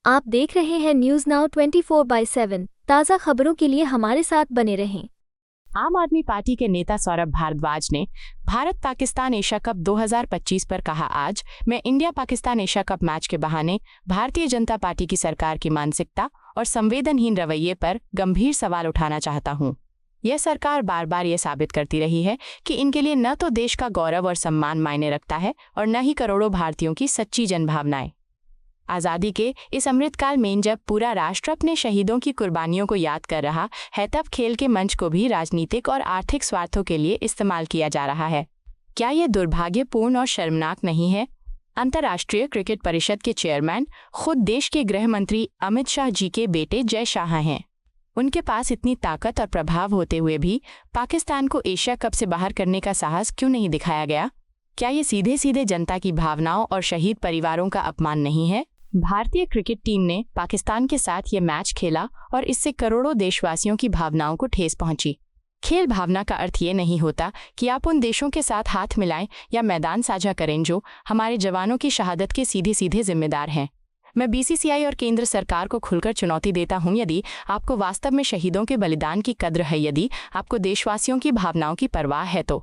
आप देख रहे हैं न्यूज नाउ 24/7 ताज़ा खबरों के लिए हमारे साथ बने रहें। आम आदमी पार्टी के नेता सौरभ भारद्वाज ने भारत पाकिस्तान एशिया कप 2025 पर कहा, आज मैं India Pakistan Asia cup match के बहाने भारतीय जनता पार्टी की सरकार की मानसिकता और संवेदनहीन रवैये पर गंभीर सवाल उठाना चाहता हूं। यह सरकार बार बार ये साबित करती रही है कि इनके लिए न तो देश का गौरव और सम्मान मायने रखता है और न ही करोड़ों भारतीयों की सच्ची जनभावनाएं। आज़ादी के इस अमृतकाल में जब पूरा राष्ट्र अपने शहीदों की कुर्बानियों को याद कर रहा है, तब खेल के मंच को भी राजनीतिक और आर्थिक स्वार्थों के लिए इस्तेमाल किया जा रहा है। क्या ये दुर्भाग्यपूर्ण और शर्मनाक नहीं है? अंतर्राष्ट्रीय क्रिकेट परिषद के चेयरमैन खुद देश के गृह मंत्री अमित शाह जी के बेटे जय शाह हैं। उनके पास इतनी ताकत और प्रभाव होते हुए भी पाकिस्तान को एशिया कप से बाहर करने का साहस क्यों नहीं दिखाया गया? क्या ये सीधे सीधे जनता की भावनाओं और शहीद परिवारों का अपमान नहीं है? भारतीय क्रिकेट टीम ने पाकिस्तान के साथ ये मैच खेला और इससे करोड़ों देशवासियों की भावनाओं को ठेस पहुंची। खेल भावना का अर्थ ये नहीं होता कि आप उन देशों के साथ हाथ मिलाएं या मैदान साझा करें जो हमारे जवानों की शहादत के सीधे सीधे जिम्मेदार हैं। मैं बीसीसीआई और केंद्र सरकार को खुलकर चुनौती देता हूं, यदि आपको वास्तव में शहीदों के बलिदान की कद्र है, यदि आपको देशवासियों की भावनाओं की परवाह है, तो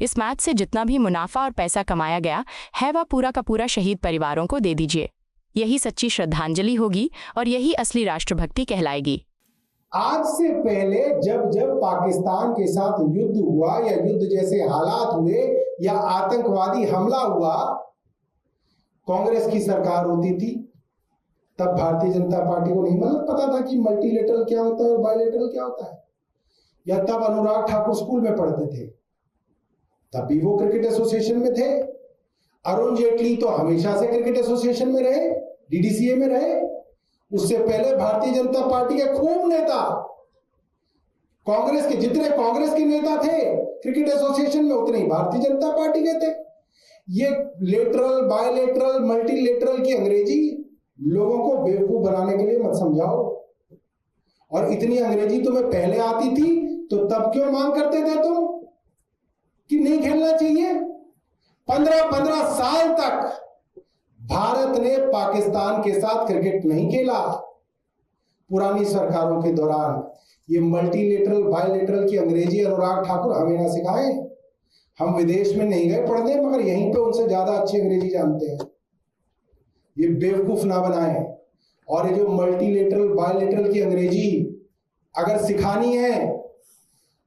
इस मैच से जितना भी मुनाफा और पैसा कमाया गया है वह पूरा का पूरा शहीद परिवारों को दे दीजिए। यही सच्ची श्रद्धांजलि होगी और यही असली राष्ट्रभक्ति कहलाएगी। आज से पहले जब जब पाकिस्तान के साथ युद्ध हुआ या युद्ध जैसे हालात हुए या आतंकवादी हमला हुआ, कांग्रेस की सरकार होती थी, तब भारतीय जनता पार्टी को नहीं पता था कि मल्टीलेटरल क्या होता है और बायलेटरल क्या होता है। या तब अनुराग ठाकुर स्कूल में पढ़ते थे, तब भी वो क्रिकेट एसोसिएशन में थे। अरुण जेटली तो हमेशा से क्रिकेट एसोसिएशन में रहे, डीडीसीए में रहे। उससे पहले भारतीय जनता पार्टी के खूब नेता, कांग्रेस के जितने कांग्रेस के नेता थे क्रिकेट एसोसिएशन में, उतने ही भारतीय जनता पार्टी के थे। ये लेटरल, बायलेटरल, मल्टीलेटरल की अंग्रेजी लोगों को बेवकूफ बनाने के लिए मत समझाओ। और इतनी अंग्रेजी तुम्हें पहले आती थी तो तब क्यों मांग करते थे तुम कि नहीं खेलना चाहिए? 15 साल तक भारत ने पाकिस्तान के साथ क्रिकेट नहीं खेला। पुरानी सरकारों के दौरान ये मल्टीलेटरल, बायलेटरल की अंग्रेजी अनुराग ठाकुर हमें ना सिखाएं। हम विदेश में नहीं गए पढ़ने, मगर यहीं पे उनसे ज्यादा अच्छी अंग्रेजी जानते हैं। ये बेवकूफ ना बनाएं। और ये जो मल्टीलेटरल, बायलेटरल की अंग्रेजी अगर सिखानी है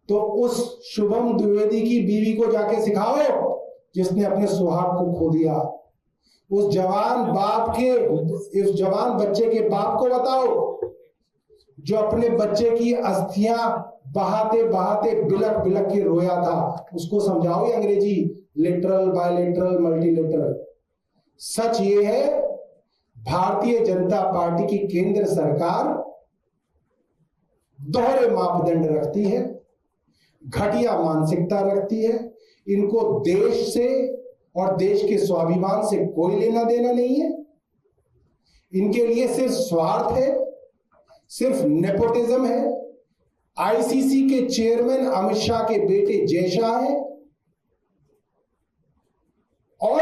तो उस शुभम द्विवेदी की बीवी को जाके सिखाओ जिसने अपने सुहाग को खो दिया। उस जवान बच्चे के बाप को बताओ जो अपने बच्चे की अस्थियां बहाते बहाते बिलक बिलक के रोया था। उसको समझाओ ये अंग्रेजी लिटरल, बायलेटरल, मल्टीलेटरल। सच ये है, भारतीय जनता पार्टी की केंद्र सरकार दोहरे मापदंड रखती है, घटिया मानसिकता रखती है। इनको देश से और देश के स्वाभिमान से कोई लेना देना नहीं है। इनके लिए सिर्फ स्वार्थ है, सिर्फ नेपोटिज्म है। आईसीसी के चेयरमैन अमित शाह के बेटे जय शाह हैं। और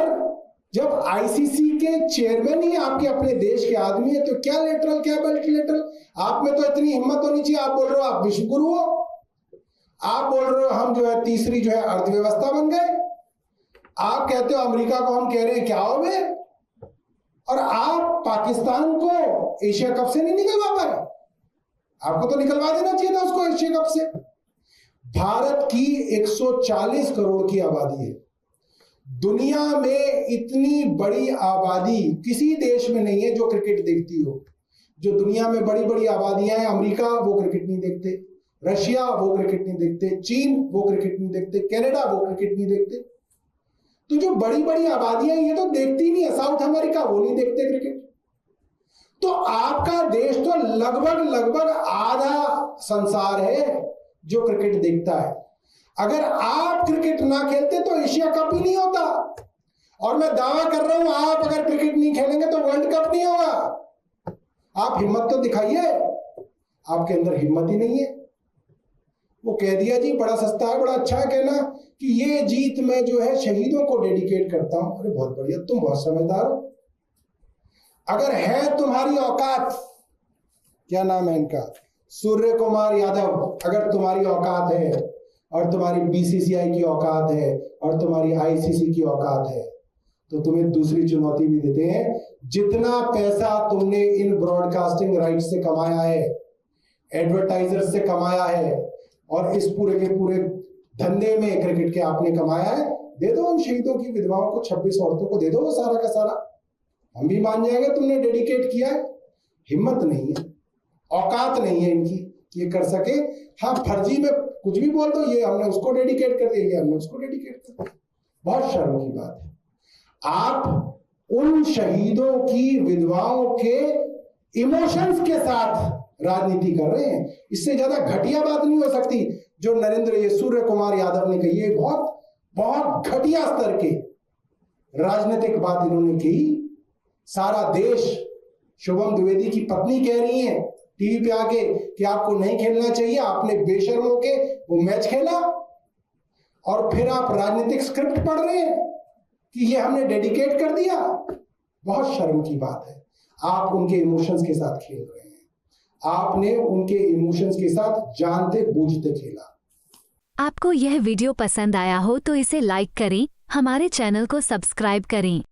जब आईसीसी के चेयरमैन ही आपके अपने देश के आदमी है तो क्या लेटरल, क्या मल्टीलेटरल? आप में तो इतनी हिम्मत होनी चाहिए। आप बोल रहे हो आप विश्वगुरु हो, आप बोल रहे हो हम जो है तीसरी जो है अर्थव्यवस्था बन गए, आप कहते हो अमेरिका को हम कह रहे हैं क्या हो गए, और आप पाकिस्तान को एशिया कप से नहीं निकलवा पाए। आपको तो निकलवा देना चाहिए था उसको एशिया कप से। भारत की 140 करोड़ की आबादी है। दुनिया में इतनी बड़ी आबादी किसी देश में नहीं है जो क्रिकेट देखती हो। जो दुनिया में बड़ी बड़ी आबादियां हैं, अमेरिका वो क्रिकेट नहीं देखते, रशिया वो क्रिकेट नहीं देखते, चीन वो क्रिकेट नहीं देखते, कनाडा वो क्रिकेट नहीं देखते। तो जो बड़ी बड़ी आबादियां ये तो देखती नहीं है। साउथ अमेरिका वो नहीं देखते क्रिकेट। तो आपका देश तो लगभग आधा संसार है जो क्रिकेट देखता है। अगर आप क्रिकेट ना खेलते तो एशिया कप ही नहीं होता। और मैं दावा कर रहा हूं, आप अगर क्रिकेट नहीं खेलेंगे तो वर्ल्ड कप नहीं होगा। आप हिम्मत तो दिखाइए, आपके अंदर हिम्मत ही नहीं है। वो कह दिया जी बड़ा सस्ता है, बड़ा अच्छा है कहना कि ये जीत मैं जो है शहीदों को डेडिकेट करता हूं। अरे बहुत बढ़िया, तुम बहुत समझदार हो। अगर है तुम्हारी औकात, क्या नाम है इनका, सूर्य कुमार यादव, अगर तुम्हारी औकात है और तुम्हारी बीसीसीआई की औकात है और तुम्हारी आईसीसी की औकात है, तो तुम्हें दूसरी चुनौती भी देते हैं। जितना पैसा तुमने इन ब्रॉडकास्टिंग राइट्स से कमाया है, एडवर्टाइजर से कमाया है और इस पूरे के पूरे धंधे में क्रिकेट के आपने कमाया है, दे दो उन शहीदों की विधवाओं को, 26 औरतों को दे दो वो सारा का सारा। हम भी मान जाएंगे तुमने डेडिकेट किया है। हिम्मत नहीं है, औकात नहीं है इनकी कि ये कर सके। हाँ, फर्जी में कुछ भी बोल दो, ये हमने उसको डेडिकेट कर दिया, ये हमने उसको डेडिकेट कर दिया। बहुत शर्म की बात है। आप उन शहीदों की विधवाओं के इमोशंस के साथ राजनीति कर रहे हैं। इससे ज्यादा घटिया बात नहीं हो सकती जो नरेंद्र ये सूर्य कुमार यादव ने कही है। बहुत बहुत घटिया स्तर के राजनीतिक बात इन्होंने की। सारा देश, शुभम द्विवेदी की पत्नी कह रही है टीवी पे आके कि आपको नहीं खेलना चाहिए, आपने बेशर्मों के वो मैच खेला, और फिर आप राजनीतिक स्क्रिप्ट पढ़ रहे हैं कि ये हमने डेडिकेट कर दिया। बहुत शर्म की बात है। आप उनके इमोशंस के साथ खेल रहे हैं। आपने उनके इमोशंस के साथ जानते बूझते खेला। आपको यह वीडियो पसंद आया हो तो इसे लाइक करें, हमारे चैनल को सब्सक्राइब करें।